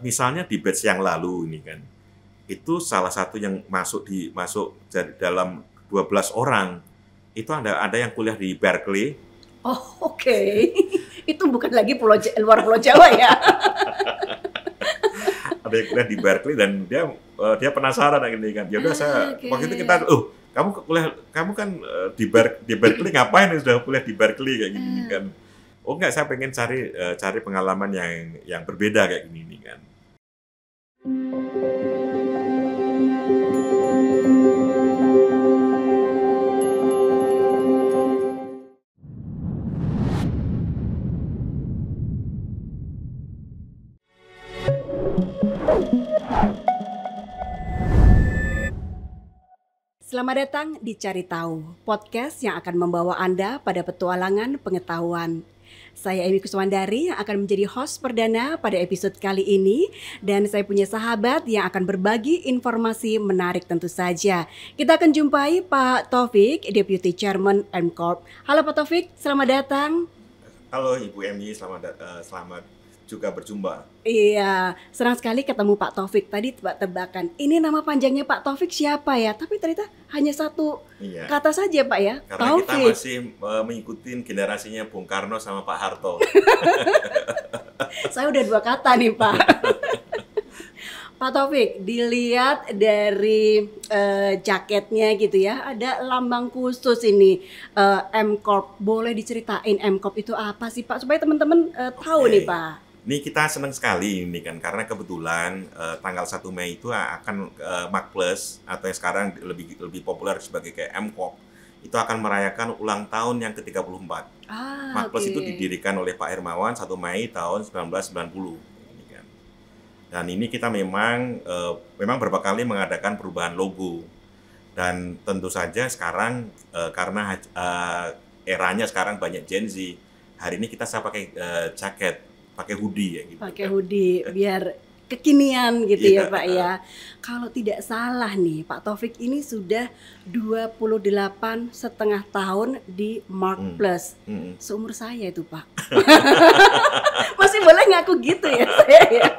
misalnya di batch yang lalu ini kan, itu salah satu yang masuk dari dalam 12 orang, itu ada yang kuliah di Berkeley. Oh, oke. Itu bukan lagi luar Pulau Jawa ya? Ada yang kuliah di Berkeley dan dia penasaran ini kan. Ya udah waktu itu kita, kamu kan di Berkeley ngapain sudah kuliah di Berkeley kayak gini kan. Oh enggak, saya pengen cari pengalaman yang berbeda kayak gini kan. Selamat datang di Cari Tahu, podcast yang akan membawa Anda pada petualangan pengetahuan. Saya Emi Kuswandari yang akan menjadi host perdana pada episode kali ini, dan saya punya sahabat yang akan berbagi informasi menarik tentu saja. Kita akan jumpai Pak Taufik, Deputy Chairman M Corp. Halo Pak Taufik, selamat datang. Halo Ibu Emi, selamat juga berjumpa. Iya, senang sekali ketemu Pak Taufik. Tadi tebak-tebakan, ini nama panjangnya Pak Taufik siapa ya? Tapi ternyata hanya satu kata saja Pak ya, karena Taufik. Kita masih mengikuti generasinya Bung Karno sama Pak Harto. Saya udah 2 kata nih Pak. Pak Taufik, dilihat dari jaketnya gitu ya, ada lambang khusus ini, M Corp. Boleh diceritain M Corp itu apa sih Pak? Supaya teman-teman tahu nih Pak. Ini kita senang sekali ini kan, karena kebetulan tanggal 1 Mei itu akan MAKPLUS atau yang sekarang lebih populer sebagai kayak M Corp, itu akan merayakan ulang tahun yang ke-34. MAKPLUS itu didirikan oleh Pak Hermawan 1 Mei tahun 1990. Ini kan. Dan ini kita memang beberapa kali mengadakan perubahan logo. Dan tentu saja sekarang karena eranya sekarang banyak Gen Z, hari ini saya pakai jaket, pakai hoodie ya gitu. Pakai hoodie biar kekinian gitu ya Pak ya. Kalau tidak salah nih Pak Taufik ini sudah 28,5 tahun di MAKPLUS. Seumur saya itu Pak. Masih boleh ngaku gitu ya saya ya.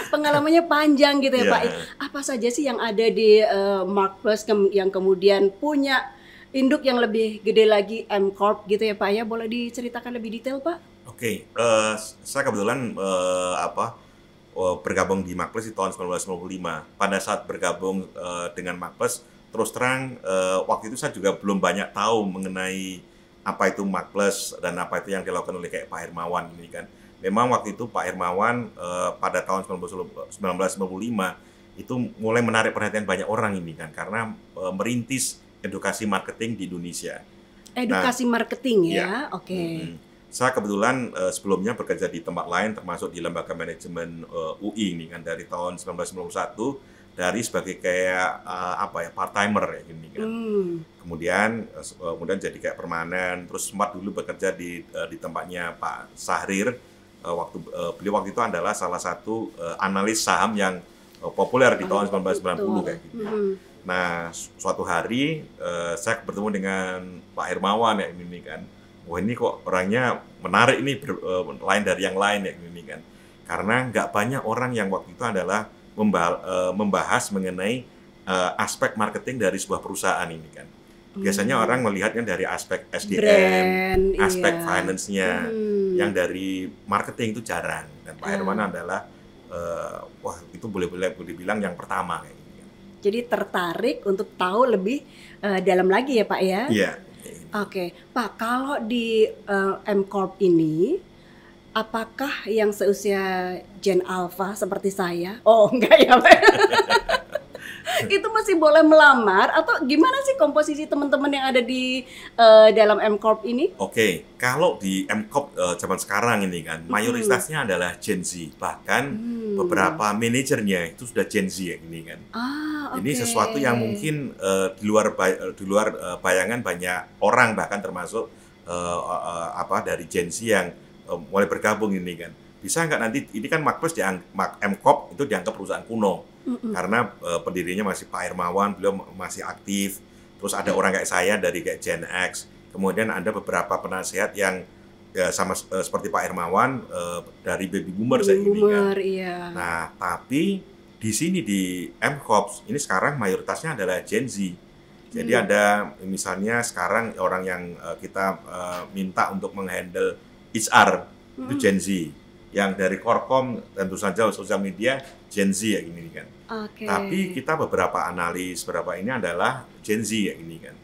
Pengalamannya panjang gitu ya Pak. Apa saja sih yang ada di MAKPLUS yang kemudian punya induk yang lebih gede lagi, M Corp gitu ya Pak ya. Boleh diceritakan lebih detail Pak? Oke, saya kebetulan bergabung di MAKPLUS di tahun 1995. Pada saat bergabung dengan MAKPLUS, terus terang waktu itu saya juga belum banyak tahu mengenai apa itu MAKPLUS dan apa itu yang dilakukan oleh kayak Pak Hermawan ini kan. Memang waktu itu Pak Hermawan pada tahun 1995 itu mulai menarik perhatian banyak orang ini kan, karena merintis edukasi marketing di Indonesia. Edukasi marketing ya, oke. Saya kebetulan sebelumnya bekerja di tempat lain, termasuk di Lembaga Manajemen UI ini kan, dari tahun 1991 sebagai kayak part-timer ya ini kan. Kemudian jadi kayak permanen, terus sempat dulu bekerja di tempatnya Pak Sahrir. Beliau waktu itu adalah salah satu analis saham yang populer di tahun 1990 kayak gitu. Nah, suatu hari saya bertemu dengan Pak Hermawan ya ini kan. Wah, ini kok orangnya menarik ini, lain dari yang lain ya ini kan. Karena nggak banyak orang yang waktu itu adalah membahas mengenai aspek marketing dari sebuah perusahaan ini kan. Biasanya orang melihatnya dari aspek SDM, aspek finance-nya, yang dari marketing itu jarang. Dan Pak Hermawan adalah itu boleh dibilang yang pertama kayak gitu. Jadi tertarik untuk tahu lebih dalam lagi ya Pak ya? Iya. Oke, Pak, kalau di M Corp ini, apakah yang seusia Gen Alpha seperti saya? Oh, enggak ya, Pak. Itu masih boleh melamar atau gimana sih komposisi teman-teman yang ada di dalam M Corp ini? Oke, kalau di M Corp zaman sekarang ini kan mayoritasnya adalah Gen Z, bahkan beberapa manajernya itu sudah Gen Z ya ini kan. Ini sesuatu yang mungkin di luar bayangan banyak orang, bahkan termasuk dari Gen Z yang mulai bergabung ini kan. Bisa nggak nanti ini kan MAKPLUS M Corp itu dianggap perusahaan kuno karena pendirinya masih Pak Hermawan, beliau masih aktif. Terus ada orang kayak saya dari kayak Gen X, kemudian ada beberapa penasehat yang ya sama seperti Pak Hermawan dari baby boomer Baby saya ini kan. boomer, iya. Nah, tapi di sini di MCOPS ini sekarang mayoritasnya adalah Gen Z. Jadi ada misalnya sekarang orang yang kita minta untuk menghandle HR itu Gen Z. Yang dari Korkom tentu saja sosial media Gen Z ya ini kan. Tapi kita beberapa analis beberapa ini adalah Gen Z ya ini kan.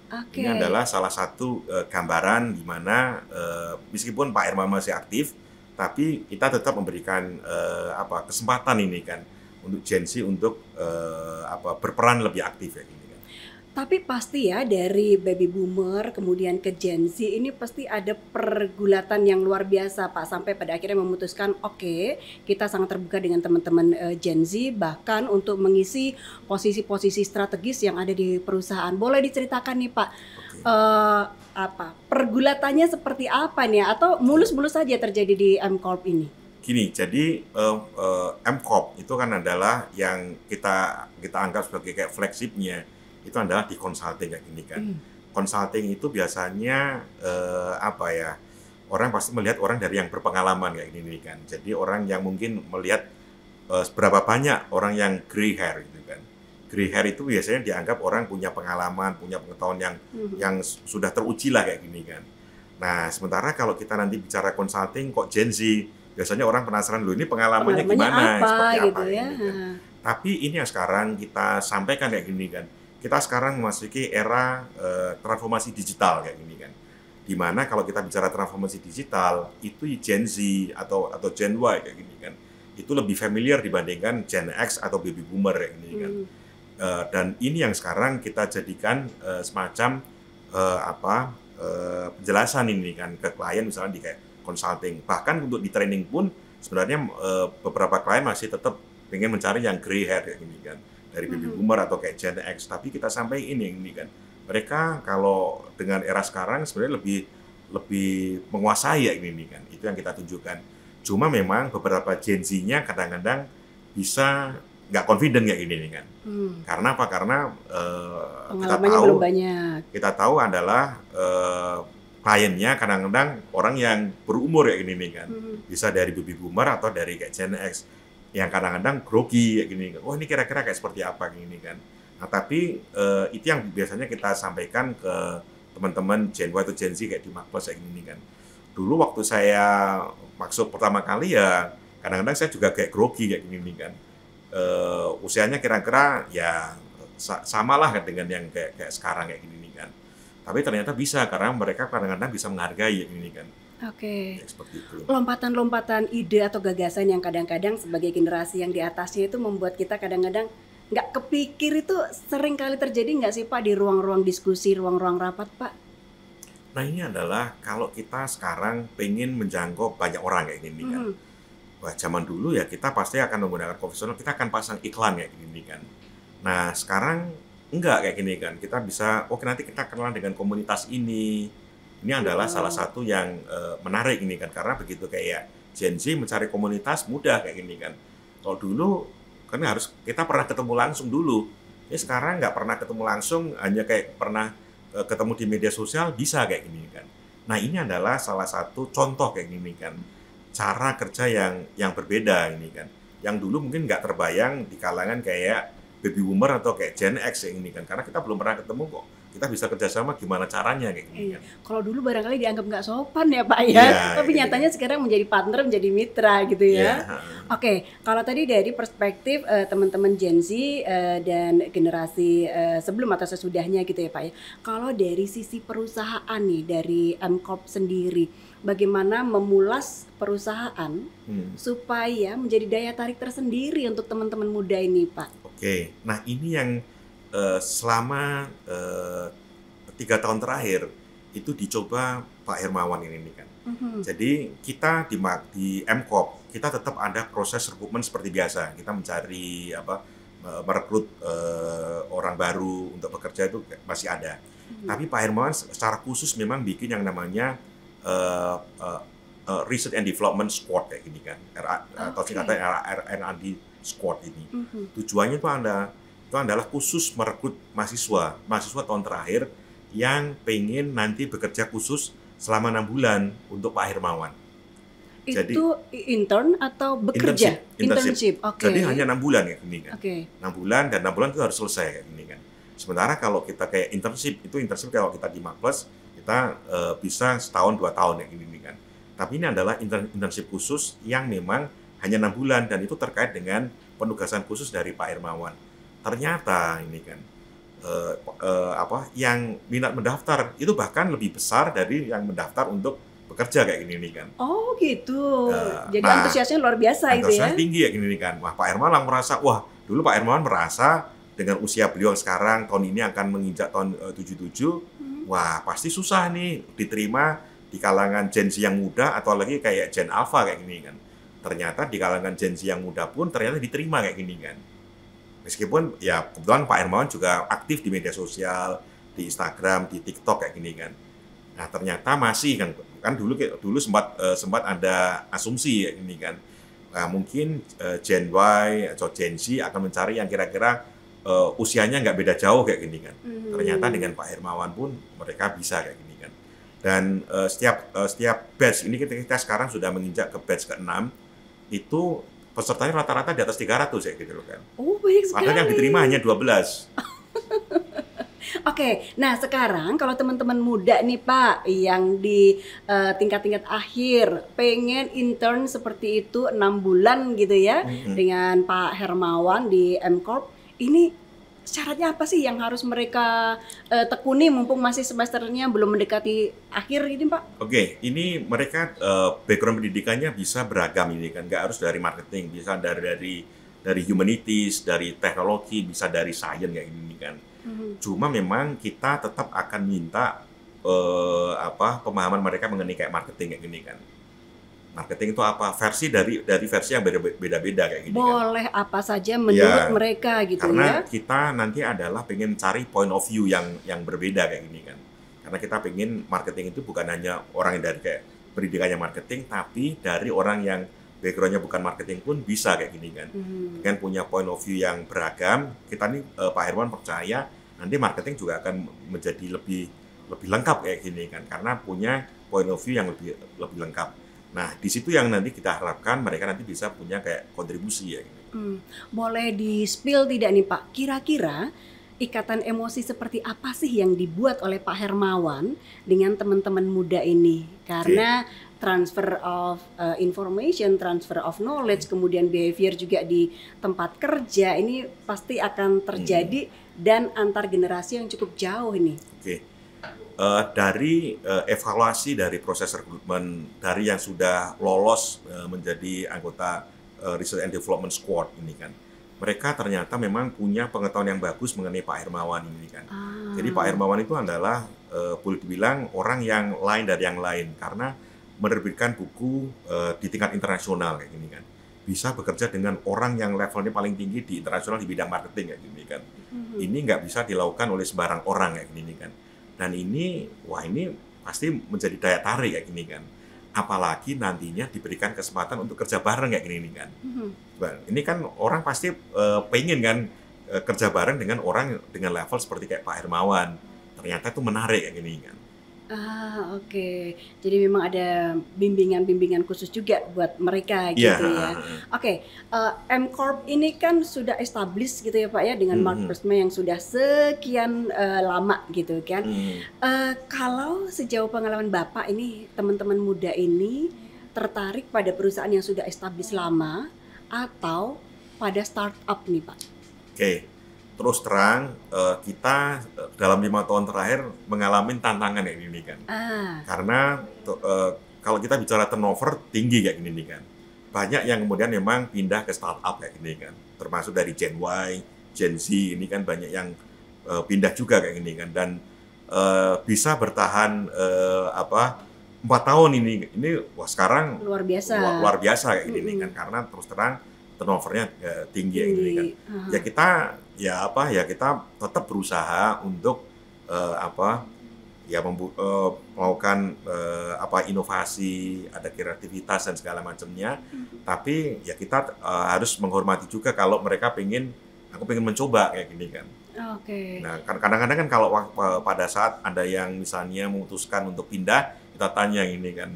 Ini adalah salah satu gambaran di mana meskipun Pak Herman masih aktif, tapi kita tetap memberikan kesempatan ini kan untuk Gen Z untuk berperan lebih aktif ya ini kan. Tapi pasti ya dari baby boomer kemudian ke Gen Z ini pasti ada pergulatan yang luar biasa Pak, sampai pada akhirnya memutuskan oke, kita sangat terbuka dengan teman-teman Gen Z bahkan untuk mengisi posisi-posisi strategis yang ada di perusahaan. Boleh diceritakan nih Pak, pergulatannya seperti apa nih, atau mulus-mulus saja terjadi di M-Corp ini? Gini, jadi M-Corp itu kan adalah yang kita anggap sebagai kayak flagshipnya itu adalah di consulting kayak gini kan. Consulting itu biasanya orang pasti melihat orang dari yang berpengalaman kayak gini kan. Jadi orang yang mungkin melihat seberapa banyak orang yang gray hair gitu kan. Gray hair itu biasanya dianggap orang punya pengalaman, punya pengetahuan yang sudah teruji lah kayak gini kan. Nah, sementara kalau kita nanti bicara consulting kok Gen Z, biasanya orang penasaran loh ini pengalamannya gimana, seperti gitu apa ya. kan. Tapi ini yang sekarang kita sampaikan kayak gini kan. Kita sekarang memasuki era transformasi digital kayak gini kan. Dimana kalau kita bicara transformasi digital itu Gen Z atau Gen Y kayak gini kan, itu lebih familiar dibandingkan Gen X atau baby boomer kayak gini kan. Dan ini yang sekarang kita jadikan semacam penjelasan ini kan ke klien misalnya di kayak consulting. Bahkan untuk di training pun sebenarnya beberapa klien masih tetap pengen mencari yang gray hair kayak gini kan. Dari baby boomer atau kayak Gen X, tapi kita sampai ini kan mereka kalau dengan era sekarang sebenarnya lebih menguasai ya ini kan, itu yang kita tunjukkan. Cuma memang beberapa Gen Z-nya kadang-kadang bisa nggak confident kayak gini kan. Karena apa? Karena belum banyak. Kita tahu adalah kliennya kadang-kadang orang yang berumur ya ini kan, bisa dari baby boomer atau dari kayak Gen X. Yang kadang-kadang grogi kayak gini, oh ini kira-kira kayak seperti apa gini kan. Nah tapi itu yang biasanya kita sampaikan ke teman-teman Gen Y atau Gen Z kayak di Marketplace kayak gini kan. Dulu waktu saya masuk pertama kali ya kadang-kadang saya juga kayak grogi kayak gini kan. Usianya kira-kira ya samalah dengan yang kayak sekarang kayak gini kan. Tapi ternyata bisa karena mereka kadang-kadang bisa menghargai kayak gini kan. Oke. Seperti itu. Lompatan-lompatan ide atau gagasan yang kadang-kadang sebagai generasi yang di atasnya itu membuat kita kadang-kadang nggak kepikir, itu sering kali terjadi nggak sih Pak di ruang-ruang diskusi, ruang-ruang rapat Pak? Nah ini adalah kalau kita sekarang pengen menjangkau banyak orang kayak gini kan. Wah zaman dulu ya kita pasti akan menggunakan konvensional, kita akan pasang iklan kayak gini kan. Nah sekarang enggak kayak gini kan, kita bisa nanti kita kenalan dengan komunitas ini. Ini adalah salah satu yang menarik ini kan, karena begitu kayak Gen Z mencari komunitas mudah kayak gini kan. Kalau dulu kan kita pernah ketemu langsung dulu. Ini sekarang nggak pernah ketemu langsung, hanya kayak pernah ketemu di media sosial bisa kayak gini kan. Nah ini adalah salah satu contoh kayak gini kan, cara kerja yang berbeda ini kan. Yang dulu mungkin nggak terbayang di kalangan kayak baby boomer atau kayak Gen X yang ini kan, karena kita belum pernah ketemu kok. Kita bisa kerjasama gimana caranya kayak gini kan. Kalau dulu barangkali dianggap nggak sopan ya Pak ya, tapi nyatanya sekarang menjadi partner, menjadi mitra gitu ya. Oke, kalau tadi dari perspektif teman-teman Gen Z dan generasi sebelum atau sesudahnya gitu ya Pak ya. Kalau dari sisi perusahaan nih, dari M-Corp sendiri, bagaimana memulas perusahaan supaya menjadi daya tarik tersendiri untuk teman-teman muda ini Pak? Oke, nah ini yang selama 3 tahun terakhir itu dicoba Pak Hermawan ini kan. Jadi kita di M-Corp kita tetap ada proses rekrutmen seperti biasa. Kita mencari merekrut orang baru untuk bekerja itu masih ada. Tapi Pak Hermawan secara khusus memang bikin yang namanya Research and Development Squad kayak gini kan, atau singkatnya R&D Squad ini. Tujuannya itu adalah khusus merekrut mahasiswa tahun terakhir yang pengen nanti bekerja khusus selama 6 bulan untuk Pak Hermawan. Jadi, itu intern atau bekerja? Internship. Okay. Jadi hanya 6 bulan kayak gini kan. Okay. 6 bulan dan 6 bulan itu harus selesai kayak gini kan. Sementara kalau kita kayak internship kalau kita di Marketplace kita bisa setahun 2 tahun kayak gini kan. Tapi ini adalah internship khusus yang memang hanya 6 bulan dan itu terkait dengan penugasan khusus dari Pak Hermawan. Ternyata ini kan yang minat mendaftar itu bahkan lebih besar dari yang mendaftar untuk bekerja kayak gini nih kan. Oh gitu. Jadi antusiasnya luar biasa itu ya. Antusiasnya tinggi ya gini nih kan. Wah, Pak Hermawan merasa, dulu Pak Hermawan merasa dengan usia beliau sekarang tahun ini akan menginjak tahun 77. Wah, pasti susah nih diterima di kalangan Gen Z yang muda atau lagi kayak Gen Alpha kayak gini kan. Ternyata di kalangan Gen Z yang muda pun ternyata diterima kayak gini kan. Meskipun ya kebetulan Pak Hermawan juga aktif di media sosial, di Instagram, di TikTok kayak gini kan. Nah, ternyata masih kan dulu sempat ada asumsi ya ini kan. Nah, mungkin Gen Y atau Gen Z akan mencari yang kira-kira usianya nggak beda jauh kayak gini kan. Ternyata dengan Pak Hermawan pun mereka bisa kayak gini kan. Dan setiap batch ini kita sekarang sudah menginjak ke batch ke-6 itu pesertanya rata-rata di atas 300 ya gitu loh kan. Oh, banyak sekali. Padahal yang diterima hanya 12. Oke, nah sekarang kalau teman-teman muda nih Pak yang di tingkat-tingkat akhir pengen intern seperti itu 6 bulan gitu ya dengan Pak Hermawan di M-Corp, ini syaratnya apa sih yang harus mereka tekuni mumpung masih semesternya belum mendekati akhir ini Pak? Oke, ini mereka background pendidikannya bisa beragam ini kan, nggak harus dari marketing, bisa dari humanities, dari teknologi, bisa dari science kayak gini kan. Cuma memang kita tetap akan minta pemahaman mereka mengenai kayak marketing kayak gini kan. Marketing itu apa? Versi dari versi yang beda-beda kayak gini. Boleh kan. Apa saja menurut mereka gitu karena ya. Karena kita nanti adalah pengen cari point of view yang berbeda kayak gini kan. Karena kita pengen marketing itu bukan hanya orang yang dari kayak pendidikannya marketing, tapi dari orang yang backgroundnya bukan marketing pun bisa kayak gini kan. Dengan punya point of view yang beragam, kita nih Pak Hermawan percaya nanti marketing juga akan menjadi lebih lengkap kayak gini kan, karena punya point of view yang lebih lengkap. Nah, di situ yang nanti kita harapkan mereka nanti bisa punya kayak kontribusi ya. Boleh di-spill tidak nih Pak? Kira-kira ikatan emosi seperti apa sih yang dibuat oleh Pak Hermawan dengan teman-teman muda ini? Karena transfer of information, transfer of knowledge, kemudian behavior juga di tempat kerja ini pasti akan terjadi dan antar generasi yang cukup jauh ini. Dari evaluasi dari proses rekrutmen dari yang sudah lolos menjadi anggota Research and Development Squad ini kan, mereka ternyata memang punya pengetahuan yang bagus mengenai Pak Hermawan ini kan. Jadi Pak Hermawan itu adalah boleh dibilang orang yang lain dari yang lain karena menerbitkan buku di tingkat internasional kayak gini kan. Bisa bekerja dengan orang yang levelnya paling tinggi di internasional di bidang marketing kayak gini kan. Ini nggak bisa dilakukan oleh sembarang orang kayak gini kan. Dan ini pasti menjadi daya tarik kayak gini kan. Apalagi nantinya diberikan kesempatan untuk kerja bareng kayak gini kan. Ini kan orang pasti pengen kan kerja bareng dengan orang dengan level seperti kayak Pak Hermawan. Ternyata itu menarik kayak gini kan. Oke. Jadi memang ada bimbingan khusus juga buat mereka gitu ya. Oke. M-Corp ini kan sudah established gitu ya Pak ya dengan Marketplace yang sudah sekian lama gitu kan. Kalau sejauh pengalaman Bapak ini teman-teman muda ini tertarik pada perusahaan yang sudah established lama atau pada startup nih Pak? Terus terang kita dalam 5 tahun terakhir mengalami tantangan kayak gini kan. Karena kalau kita bicara turnover tinggi kayak gini kan. Banyak yang kemudian memang pindah ke startup kayak gini kan. Termasuk dari Gen Y, Gen Z ini kan banyak yang pindah juga kayak gini kan. Dan bisa bertahan 4 tahun ini sekarang luar biasa kayak gini kan. Karena terus terang turnovernya tinggi kayak gini kan. Kita tetap berusaha untuk melakukan inovasi, ada kreativitas dan segala macamnya. Tapi ya kita harus menghormati juga kalau mereka aku pengen mencoba kayak gini kan. Nah, kadang-kadang kan kalau pada saat ada yang misalnya memutuskan untuk pindah, kita tanya ini kan,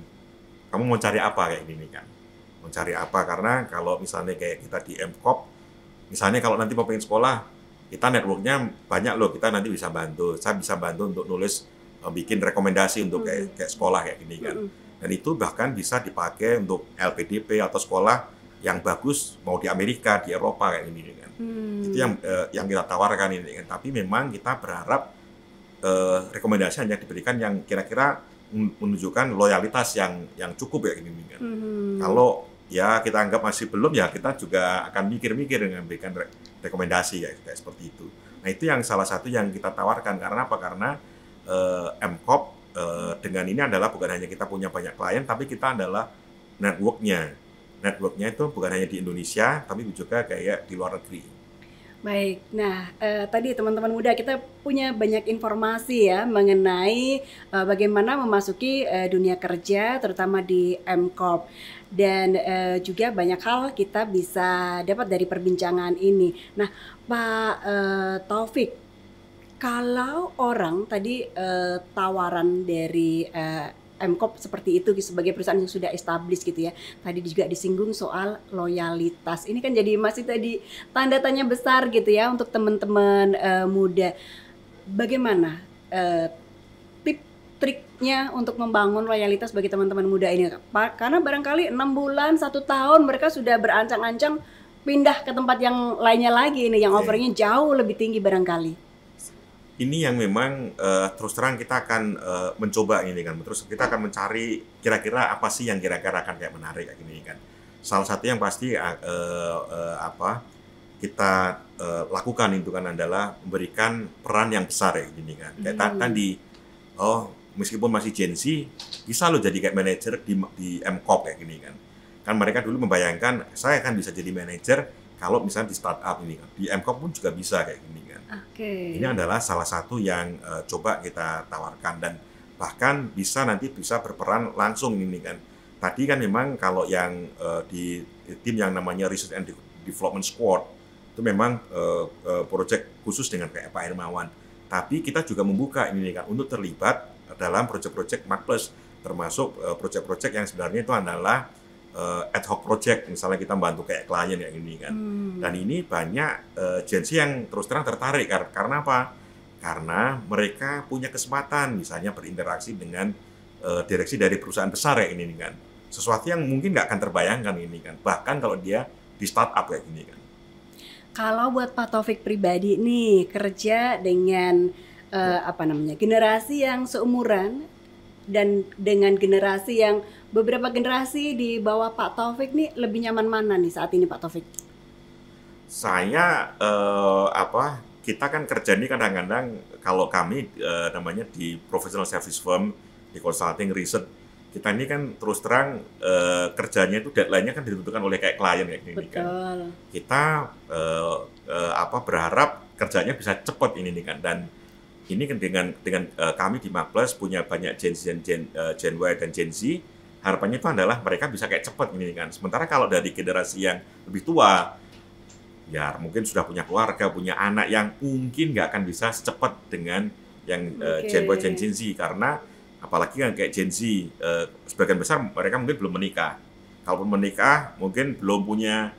kamu mau cari apa kayak gini kan? Mau cari apa? Karena kalau misalnya kayak kita di MCOP, misalnya kalau nanti mau pengen sekolah, kita networknya banyak loh, kita nanti bisa bantu. Saya bisa bantu untuk nulis, bikin rekomendasi untuk kayak sekolah kayak gini kan. Dan itu bahkan bisa dipakai untuk LPDP atau sekolah yang bagus mau di Amerika, di Eropa kayak gini kan. Itu yang kita tawarkan ini kan. Tapi memang kita berharap rekomendasi hanya diberikan yang kira-kira menunjukkan loyalitas yang cukup ya gini kan. Kalau ya kita anggap masih belum, ya kita juga akan mikir-mikir dengan memberikan rekomendasi ya kayak seperti itu. Nah itu yang salah satu yang kita tawarkan. Karena apa? Karena MCOP dengan ini adalah bukan hanya kita punya banyak klien, tapi kita adalah networknya. Networknya itu bukan hanya di Indonesia, tapi juga kayak di luar negeri. Baik, nah tadi teman-teman muda kita punya banyak informasi ya mengenai bagaimana memasuki dunia kerja terutama di MCorp, dan juga banyak hal kita bisa dapat dari perbincangan ini. Nah Pak Taufik, kalau orang tadi tawaran dari MCorp seperti itu sebagai perusahaan yang sudah established gitu ya. Tadi juga disinggung soal loyalitas. Ini kan jadi masih tadi tanda tanya besar gitu ya untuk teman-teman muda. Bagaimana trik-triknya untuk membangun loyalitas bagi teman-teman muda ini, Pak? Karena barangkali 6 bulan, 1 tahun mereka sudah berancang-ancang pindah ke tempat yang lainnya lagi ini, yang offeringnya jauh lebih tinggi barangkali. Ini yang memang terus terang kita akan mencoba ini kan, terus kita akan mencari kira-kira apa sih yang kira-kira akan kayak menarik kayak gini kan. Salah satu yang pasti kita lakukan itu kan adalah memberikan peran yang besar ya gini kan. Kayak tadi, meskipun masih Gen Z, bisa lo jadi kayak manajer di MCorp kayak gini kan. Kan mereka dulu membayangkan saya akan bisa jadi manajer kalau misalnya di startup ini kan. Di MCorp pun juga bisa kayak gini kan. Ini adalah salah satu yang coba kita tawarkan, dan bahkan bisa berperan langsung ini kan. Tadi kan memang kalau yang di tim yang namanya Research and Development Squad itu memang proyek khusus dengan kayak Pak Hermawan. Tapi kita juga membuka ini kan untuk terlibat dalam proyek-proyek MARC+, termasuk proyek-proyek yang sebenarnya itu adalah ad hoc project, misalnya kita bantu kayak klien yang ini kan. Dan ini banyak Gen Z yang terus terang tertarik karena apa? Karena mereka punya kesempatan misalnya berinteraksi dengan direksi dari perusahaan besar ya ini kan. Sesuatu yang mungkin nggak akan terbayangkan ini kan. Bahkan kalau dia di startup kayak gini kan. Kalau buat Pak Taufik pribadi nih, kerja dengan generasi yang seumuran dan dengan generasi yang beberapa generasi di bawah Pak Taufik nih, lebih nyaman mana nih saat ini Pak Taufik? Saya kita kan kerja ini kadang-kadang kalau kami namanya di professional service firm, di consulting research, kita ini kan terus terang kerjanya itu deadline-nya kan ditentukan oleh kayak klien kayak gini kan. Kita berharap kerjanya bisa cepat ini kan, dan ini kan dengan kami di MARC+ punya banyak Gen Y dan Gen Z, harapannya itu adalah mereka bisa kayak cepat ini kan. Sementara kalau dari generasi yang lebih tua, ya mungkin sudah punya keluarga, punya anak, yang mungkin nggak akan bisa secepat dengan yang Gen Y dan Gen Z, karena apalagi kan kayak Gen Z, sebagian besar mereka mungkin belum menikah. Kalaupun menikah, mungkin belum punya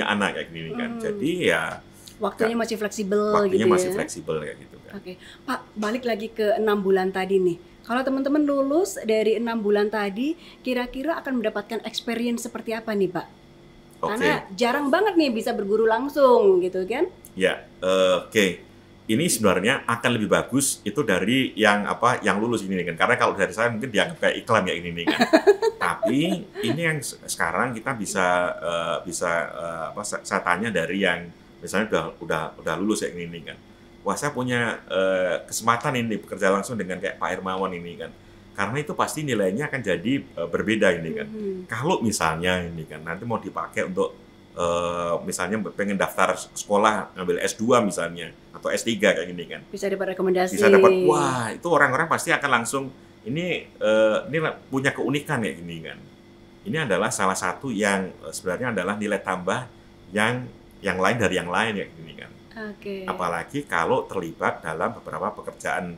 anak kayak gini kan. Jadi ya waktunya masih fleksibel waktunya gitu masih ya. fleksibel kayak gitu kan. Pak, balik lagi ke 6 bulan tadi nih. Kalau teman-teman lulus dari 6 bulan tadi, kira-kira akan mendapatkan experience seperti apa nih, Pak? Karena jarang banget nih bisa berguru langsung gitu kan? Ya, ini sebenarnya akan lebih bagus itu dari yang lulus ini kan. Karena kalau dari saya mungkin dianggap kayak iklan ya ini kan. Tapi ini yang sekarang kita bisa saya tanya dari yang misalnya udah lulus ya ini kan. Wah, saya punya kesempatan ini bekerja langsung dengan kayak Pak Hermawan ini kan. Karena itu pasti nilainya akan jadi berbeda ini kan. Kalau misalnya ini kan nanti mau dipakai untuk misalnya pengen daftar sekolah ngambil S2 misalnya atau S3 kayak gini kan. Bisa dapat rekomendasi. Bisa dapat, wah itu orang-orang pasti akan langsung ini punya keunikan kayak gini kan. Ini adalah salah satu yang sebenarnya adalah nilai tambah yang lain dari yang lain kayak gini kan. Apalagi kalau terlibat dalam beberapa pekerjaan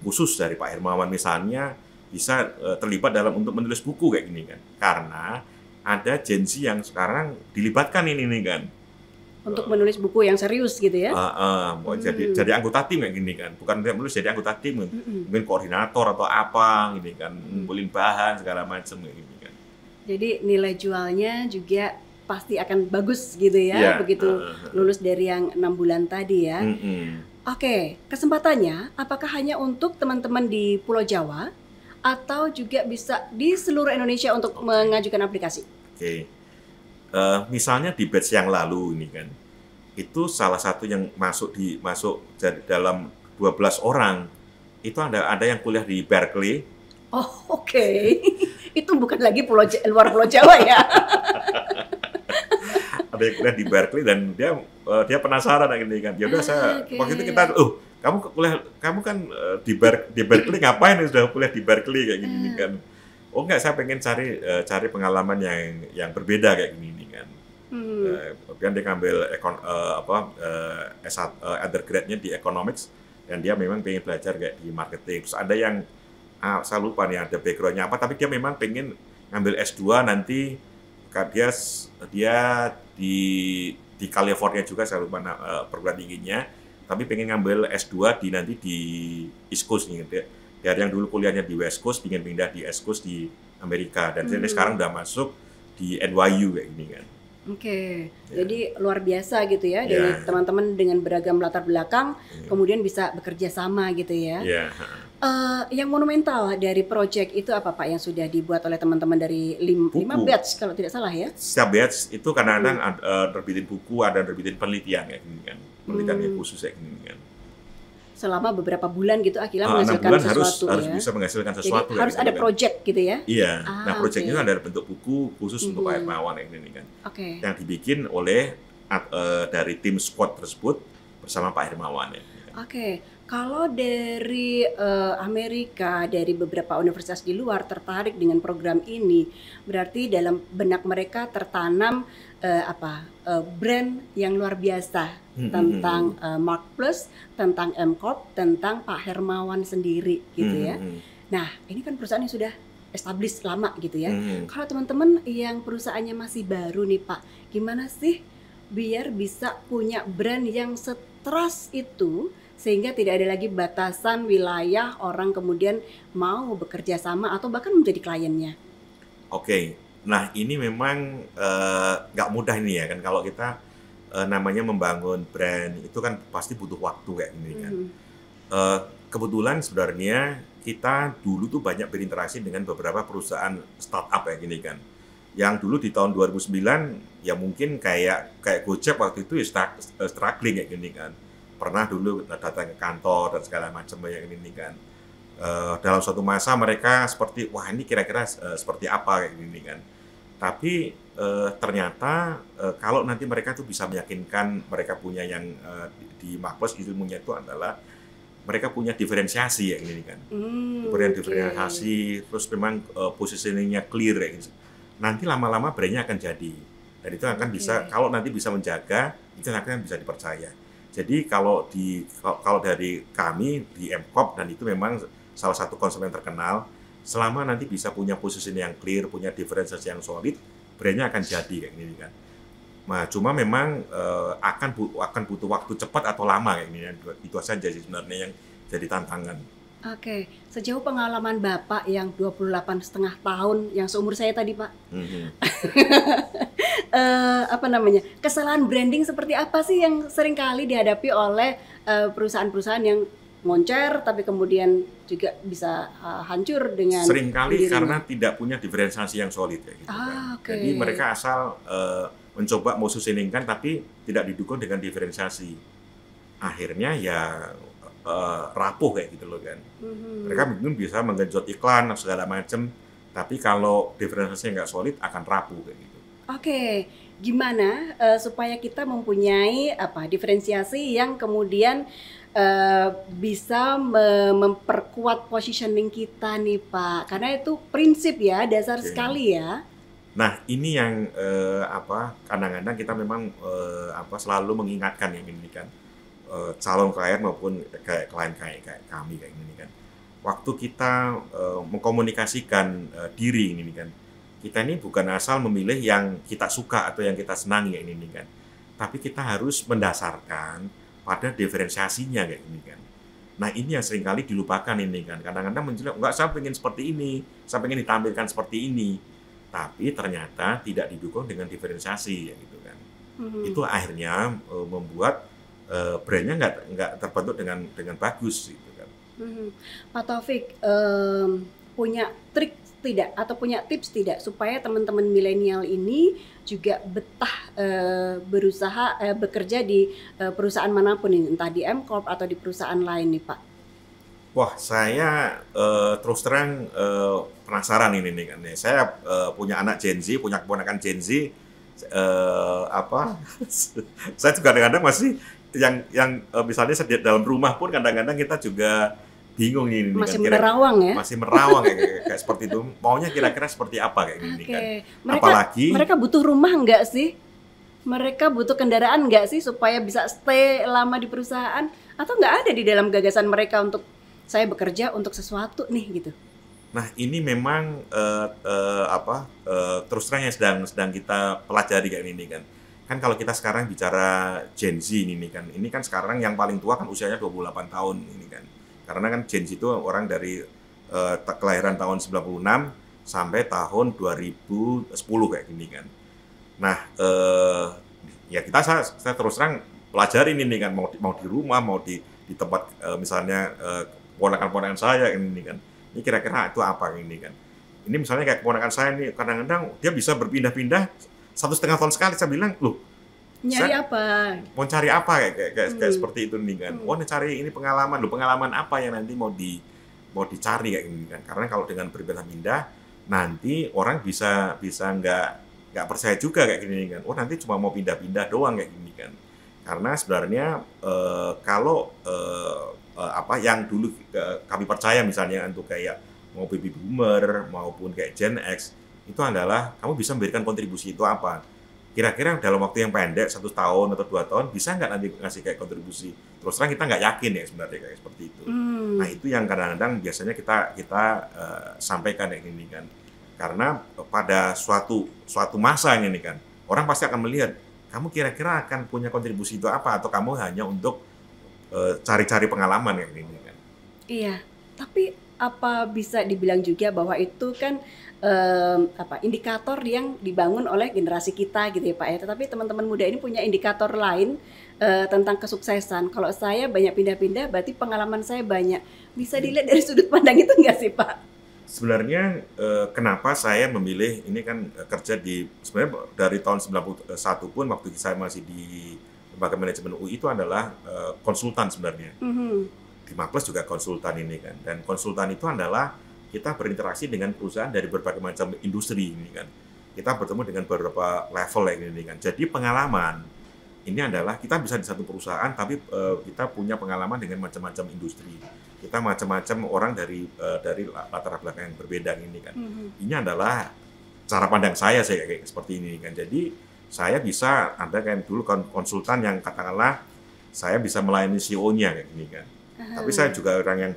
khusus dari Pak Hermawan, misalnya bisa terlibat dalam untuk menulis buku kayak gini kan. Karena ada Gen Z yang sekarang dilibatkan ini nih kan. Untuk menulis buku yang serius gitu ya? Mau jadi anggota tim kayak gini kan. Bukan menulis, jadi anggota tim kan. Mungkin koordinator atau apa gini kan. Ngumpulin bahan segala macam kayak gini kan. Jadi nilai jualnya juga pasti akan bagus gitu ya, begitu lulus dari yang 6 bulan tadi ya. Oke, kesempatannya apakah hanya untuk teman-teman di Pulau Jawa atau juga bisa di seluruh Indonesia untuk mengajukan aplikasi? Misalnya di batch yang lalu ini kan, itu salah satu yang masuk jadi dalam 12 orang itu ada yang kuliah di Berkeley. Oh oke. Itu bukan lagi luar Pulau Jawa ya. Ada yang kuliah di Berkeley dan dia penasaran gini kan. Ya udah waktu itu kita kamu kan di Berkeley ngapain sudah kuliah di Berkeley kayak gini kan. Oh enggak, saya pengen cari pengalaman yang berbeda kayak gini kan. Kemudian dia ngambil undergrad-nya di economics dan dia memang pengen belajar kayak di marketing. Terus ada yang saya lupa nih ada background-nya apa, tapi dia memang pengen ngambil S2 nanti dia di California juga, saya lupa perguruan tingginya, tapi pengen ngambil S2 nanti di East Coast nih. Dari yang dulu kuliahnya di West Coast, pengen pindah di East Coast di Amerika, dan dia sekarang udah masuk di NYU kayak gini kan. Jadi luar biasa gitu ya, dari teman-teman dengan beragam latar belakang, kemudian bisa bekerja sama gitu ya. Yang monumental dari project itu apa Pak yang sudah dibuat oleh teman-teman dari 5 batch kalau tidak salah ya? Setiap batch itu kadang-kadang terbitin buku, ada terbitin penelitian kayak gini kan, penelitian yang khusus kayak gini kan. Selama beberapa bulan gitu akhirnya menghasilkan sesuatu harus bisa menghasilkan sesuatu. Jadi harus ada project gitu ya? Iya. Nah project itu ada bentuk buku khusus untuk Pak Hermawan kayak gini kan. Yang dibikin oleh dari tim squad tersebut bersama Pak Hermawan ya. Kalau dari Amerika, dari beberapa universitas di luar tertarik dengan program ini, berarti dalam benak mereka tertanam brand yang luar biasa tentang Mark Plus, tentang M-Corp, tentang Pak Hermawan sendiri gitu ya. Nah, ini kan perusahaan yang sudah established lama gitu ya. Kalau teman-teman yang perusahaannya masih baru nih Pak, gimana sih biar bisa punya brand yang setrust itu sehingga tidak ada lagi batasan wilayah orang kemudian mau bekerja sama atau bahkan menjadi kliennya? Nah ini memang nggak mudah ini ya kan, kalau kita namanya membangun brand itu kan pasti butuh waktu kayak gini kan. Kebetulan sebenarnya kita dulu tuh banyak berinteraksi dengan beberapa perusahaan startup kayak gini kan. Yang dulu di tahun 2009 ya mungkin kayak Gojek waktu itu ya struggling kayak gini kan. Pernah dulu datang ke kantor dan segala macam yang ini kan. Dalam suatu masa mereka seperti wah ini kira-kira seperti apa kayak gini kan. Tapi ternyata kalau nanti mereka tuh bisa meyakinkan mereka punya yang di Markplus ilmunya itu adalah mereka punya diferensiasi ya ini kan. Diferensiasi terus memang positioningnya clear ya. Nanti lama-lama brandnya akan jadi. Dan itu akan bisa kalau nanti bisa menjaga itu akan bisa dipercaya. Jadi kalau dari kami di M-Corp dan itu memang salah satu konsumen terkenal, selama nanti bisa punya position yang clear, punya diferensiasi yang solid, brandnya akan jadi kayak gini kan. Nah, cuma memang akan butuh waktu cepat atau lama kayak gini. Itu saja sih sebenarnya yang jadi tantangan. Sejauh pengalaman Bapak yang 28,5 tahun, yang seumur saya tadi Pak, kesalahan branding seperti apa sih yang sering kali dihadapi oleh perusahaan-perusahaan yang moncer tapi kemudian juga bisa hancur dengan seringkali karena tidak punya diferensiasi yang solid kayak gitu kan. Jadi mereka asal mencoba mau positioningkan tapi tidak didukung dengan diferensiasi. Akhirnya ya rapuh kayak gitu loh kan. Mereka mungkin bisa menggenjot iklan segala macam, tapi kalau diferensiasinya nggak solid akan rapuh kayak gitu. Gimana supaya kita mempunyai diferensiasi yang kemudian bisa memperkuat positioning kita nih Pak, karena itu prinsip ya, dasar sekali ya. Nah ini yang kadang-kadang kita memang selalu mengingatkan yang ini kan, calon klien maupun kayak klien kayak kami kayak gini kan. waktu kita mengkomunikasikan diri ini kan, kita ini bukan asal memilih yang kita suka atau yang kita senangi kayak ini kan, tapi kita harus mendasarkan pada diferensiasinya kayak ini kan. Nah ini yang seringkali dilupakan ini kan, kadang-kadang menjelaskan enggak, saya pengen seperti ini, saya pengen ditampilkan seperti ini, tapi ternyata tidak didukung dengan diferensiasi ya gitu kan. Itu akhirnya membuat brandnya nggak terbentuk dengan bagus gitu kan. Pak Taufik, punya trik tidak atau punya tips tidak supaya teman-teman milenial ini juga betah berusaha bekerja di perusahaan manapun ini, entah di M Corp atau di perusahaan lain nih Pak? Wah, saya terus terang penasaran ini nih kan. Saya punya anak Gen Z, punya keponakan Gen Z. Saya juga kadang-kadang masih yang misalnya dalam rumah pun kadang-kadang kita juga bingung ini masih kan, menerawang ya, masih menerawang kayak seperti itu, maunya kira-kira seperti apa kayak gini kan. Apalagi mereka butuh rumah nggak sih, mereka butuh kendaraan nggak sih supaya bisa stay lama di perusahaan, atau nggak ada di dalam gagasan mereka untuk saya bekerja untuk sesuatu nih gitu. Nah ini memang terus terang yang sedang kita pelajari kayak ini kan. Kan kalau kita sekarang bicara Gen Z ini kan sekarang yang paling tua kan usianya 28 tahun ini kan. Karena kan Gen Z itu orang dari kelahiran tahun 96 sampai tahun 2010 kayak gini kan. Nah, ya saya terus terang pelajari ini kan, mau di rumah, mau di tempat misalnya keponakan-keponakan saya ini kan. Ini kira-kira itu apa ini kan. Ini misalnya kayak keponakan saya ini kadang-kadang dia bisa berpindah-pindah 1,5 tahun sekali. Saya bilang, loh, nyari apa? Mau cari apa kayak seperti itu nih kan. Oh, cari ini pengalaman. Loh, pengalaman apa yang nanti mau dicari kayak gini kan. Karena kalau dengan berpindah-pindah nanti orang bisa nggak percaya juga kayak gini kan. Oh, nanti cuma mau pindah-pindah doang kayak gini kan. Karena sebenarnya kalau yang dulu kami percaya misalnya untuk kayak mau baby boomer maupun kayak Gen X, itu adalah kamu bisa memberikan kontribusi itu apa. Kira-kira dalam waktu yang pendek, 1 tahun atau 2 tahun, bisa nggak nanti ngasih kayak kontribusi? Terus terang kita nggak yakin ya sebenarnya kayak seperti itu. Nah itu yang kadang-kadang biasanya kita sampaikan kayak gini kan. Karena pada suatu masa ini kan, orang pasti akan melihat, kamu kira-kira akan punya kontribusi itu apa, atau kamu hanya untuk cari-cari pengalaman kayak gini kan. Iya, tapi apa bisa dibilang juga bahwa itu kan indikator yang dibangun oleh generasi kita gitu ya Pak ya. Tetapi teman-teman muda ini punya indikator lain tentang kesuksesan. Kalau saya banyak pindah-pindah, berarti pengalaman saya banyak. Bisa dilihat dari sudut pandang itu nggak sih Pak? Sebenarnya kenapa saya memilih ini kan kerja sebenarnya dari tahun 91 pun waktu saya masih di Lembaga Manajemen UI itu adalah konsultan sebenarnya. 5+ juga konsultan ini kan. Dan konsultan itu adalah kita berinteraksi dengan perusahaan dari berbagai macam industri ini kan. Kita bertemu dengan beberapa level ini kan. Jadi pengalaman ini adalah kita bisa di satu perusahaan tapi kita punya pengalaman dengan macam-macam industri. Kita macam-macam orang dari latar belakang yang berbeda ini kan. Ini adalah cara pandang saya kayak seperti ini kan. Jadi saya bisa ada kayak dulu konsultan yang katakanlah saya bisa melayani CEO-nya kayak gini kan. Tapi saya juga orang yang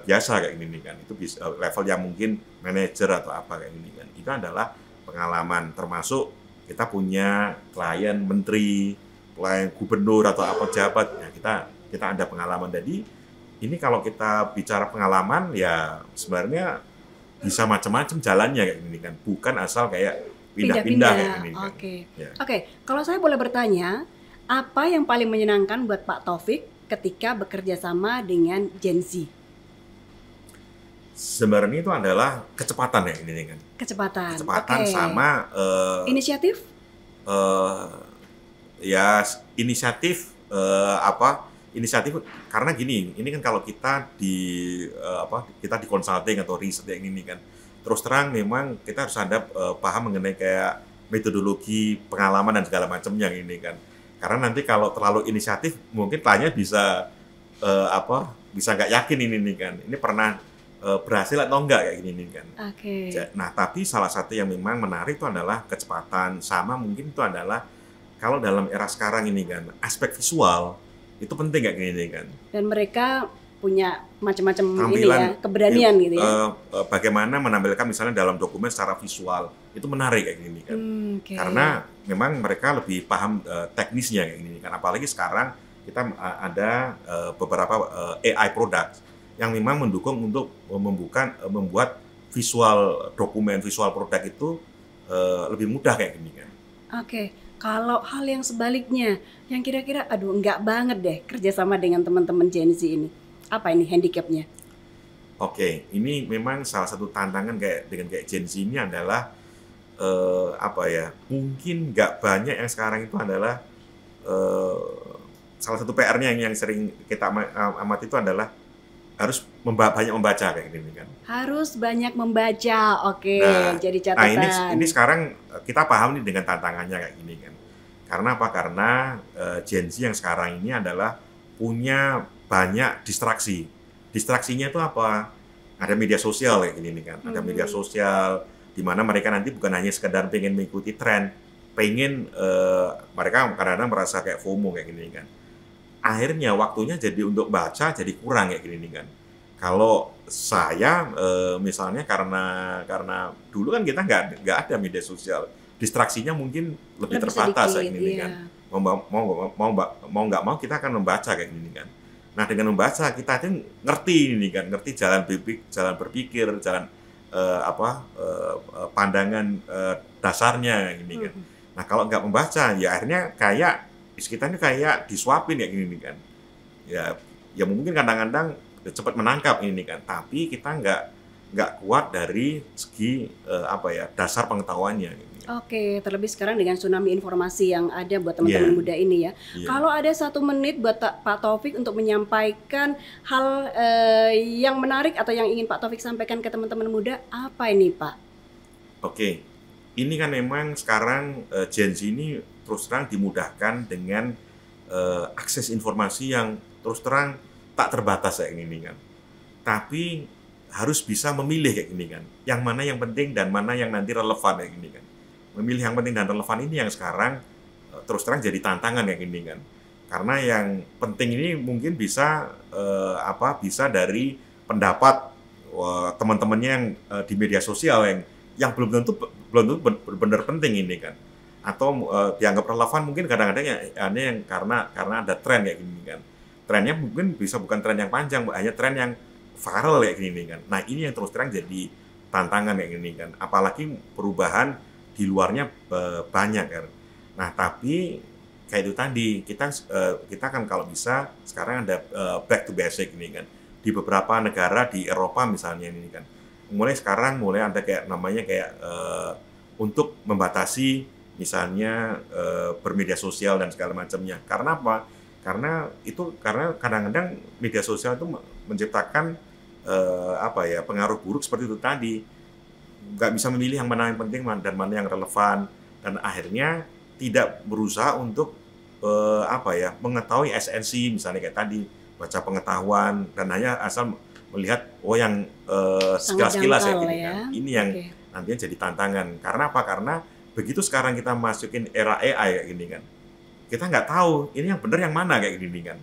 biasa kayak gini kan. Itu bisa level yang mungkin manajer atau apa kayak gini kan. Itu adalah pengalaman, termasuk kita punya klien menteri, klien gubernur atau apa jabat. Ya kita ada pengalaman. Jadi ini kalau kita bicara pengalaman ya sebenarnya bisa macam-macam jalannya kayak gini kan. Bukan asal kayak pindah-pindah kayak gini kan. Oke. Kalau saya boleh bertanya, apa yang paling menyenangkan buat Pak Taufik ketika bekerja sama dengan Gen Z? Sebenarnya itu adalah kecepatan ya ini kan. Kecepatan sama inisiatif? Inisiatif inisiatif karena gini, ini kan kalau kita kita di consulting atau riset yang ini kan, terus terang memang kita harus ada paham mengenai kayak metodologi pengalaman dan segala macamnya ini kan. Karena nanti kalau terlalu inisiatif mungkin kliennya bisa bisa nggak yakin ini kan. Ini pernah berhasil atau enggak kayak gini kan. Nah, tapi salah satu yang memang menarik itu adalah kecepatan, sama mungkin itu adalah kalau dalam era sekarang ini kan aspek visual itu penting kayak gini kan. Dan mereka punya macam-macam ini ya, keberanian gitu ya. Bagaimana menampilkan misalnya dalam dokumen secara visual itu menarik kayak gini kan. Karena memang mereka lebih paham teknisnya kayak gini kan. Apalagi sekarang kita ada beberapa AI product yang memang mendukung untuk membuat visual dokumen, visual produk itu lebih mudah kayak gini kan. Kalau hal yang sebaliknya, yang kira-kira aduh enggak banget deh kerjasama dengan teman-teman Gen Z ini, apa ini handicapnya? Ini memang salah satu tantangan kayak Gen Z ini adalah mungkin nggak banyak yang sekarang itu adalah salah satu PR-nya yang sering kita amati itu adalah harus banyak membaca kayak gini kan. Harus banyak membaca, jadi catatan. Nah ini sekarang kita paham nih dengan tantangannya kayak gini kan. Karena apa? Karena Gen Z yang sekarang ini adalah punya banyak distraksi. Distraksinya itu apa? Ada media sosial kayak gini kan. Ada media sosial di mana mereka nanti bukan hanya sekedar pengen mengikuti tren, mereka kadang-kadang merasa kayak FOMO kayak gini kan. Akhirnya waktunya jadi untuk baca jadi kurang kayak gini kan. Kalau saya misalnya karena dulu kan kita nggak ada media sosial, distraksinya mungkin lebih terbatas kayak gini kan. Mau nggak mau kita akan membaca kayak gini kan. Nah dengan membaca kita itu ngerti jalan berpikir, jalan pandangan dasarnya gini kan. Nah kalau nggak membaca ya akhirnya kayak kita ini kayak disuapin kayak gini kan. Ya mungkin kadang-kadang cepat menangkap ini kan, tapi kita nggak kuat dari segi dasar pengetahuannya. Terlebih sekarang dengan tsunami informasi yang ada buat teman-teman muda ini ya. Kalau ada 1 menit buat Pak Taufik untuk menyampaikan hal yang menarik atau yang ingin Pak Taufik sampaikan ke teman-teman muda, apa ini Pak? Ini kan memang sekarang Gen Z ini terus terang dimudahkan dengan akses informasi yang terus terang tak terbatas kayak gini kan. Tapi harus bisa memilih kayak gini kan. Yang mana yang penting dan mana yang nanti relevan kayak gini kan. Memilih yang penting dan relevan ini yang sekarang terus terang jadi tantangan kayak gini kan. Karena yang penting ini mungkin bisa bisa dari pendapat teman-temannya yang di media sosial yang belum tentu benar penting ini kan. Atau dianggap relevan mungkin kadang-kadang yang karena ada tren kayak gini kan. Trennya mungkin bisa bukan tren yang panjang, hanya tren yang viral kayak gini kan. Nah ini yang terus terang jadi tantangan kayak gini kan. Apalagi perubahan di luarnya banyak kan. Nah tapi kayak itu tadi kita kan kalau bisa sekarang ada back to basic ini kan. Di beberapa negara di Eropa misalnya ini kan. Mulai ada kayak namanya untuk membatasi misalnya bermedia sosial dan segala macamnya. Karena apa? Karena kadang-kadang media sosial itu menciptakan pengaruh buruk seperti itu tadi. Nggak bisa memilih yang mana yang penting dan mana yang relevan, dan akhirnya tidak berusaha untuk mengetahui esensi misalnya kayak tadi baca pengetahuan dan hanya asal melihat yang sekilas-sekilas ya gini kan. Ini yang nantinya jadi tantangan. Karena apa? Karena begitu sekarang kita masukin era AI kayak gini kan. Kita nggak tahu ini yang benar yang mana kayak gini kan.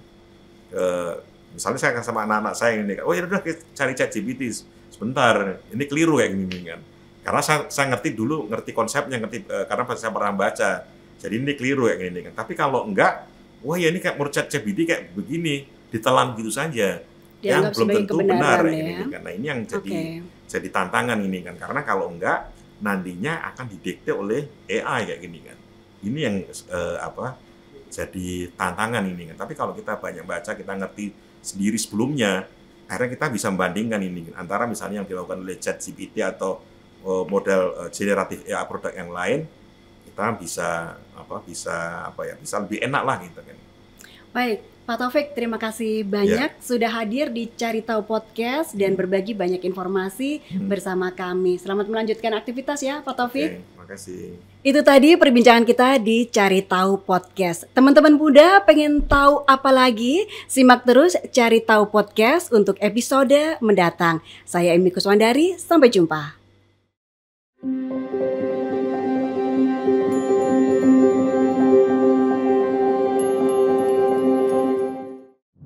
Misalnya saya sama anak-anak saya ini kan, ya udah cari ChatGPT sebentar, ini keliru kayak gini kan. Karena saya ngerti konsepnya, karena saya pernah baca. Jadi ini keliru kayak gini kan. Tapi kalau enggak, ini kayak menurut ChatGPT kayak begini, ditelan gitu saja. Yang belum tentu benar kayak gini kan. Nah ini yang jadi tantangan ini kan. Karena kalau enggak, nantinya akan didikte oleh AI kayak gini kan. Ini yang jadi tantangan ini kan. Tapi kalau kita banyak baca, kita ngerti sendiri sebelumnya, akhirnya kita bisa membandingkan ini antara misalnya yang dilakukan oleh ChatGPT atau model generatif AI produk yang lain, kita bisa lebih enak lah gitu kan. Baik, Pak Taufik, terima kasih banyak sudah hadir di Cari Tahu Podcast dan berbagi banyak informasi bersama kami. Selamat melanjutkan aktivitas ya, Pak Taufik. Terima kasih. Itu tadi perbincangan kita di Cari Tahu Podcast. Teman-teman muda pengen tahu apa lagi? Simak terus Cari Tahu Podcast untuk episode mendatang. Saya Emi Kuswandari, sampai jumpa.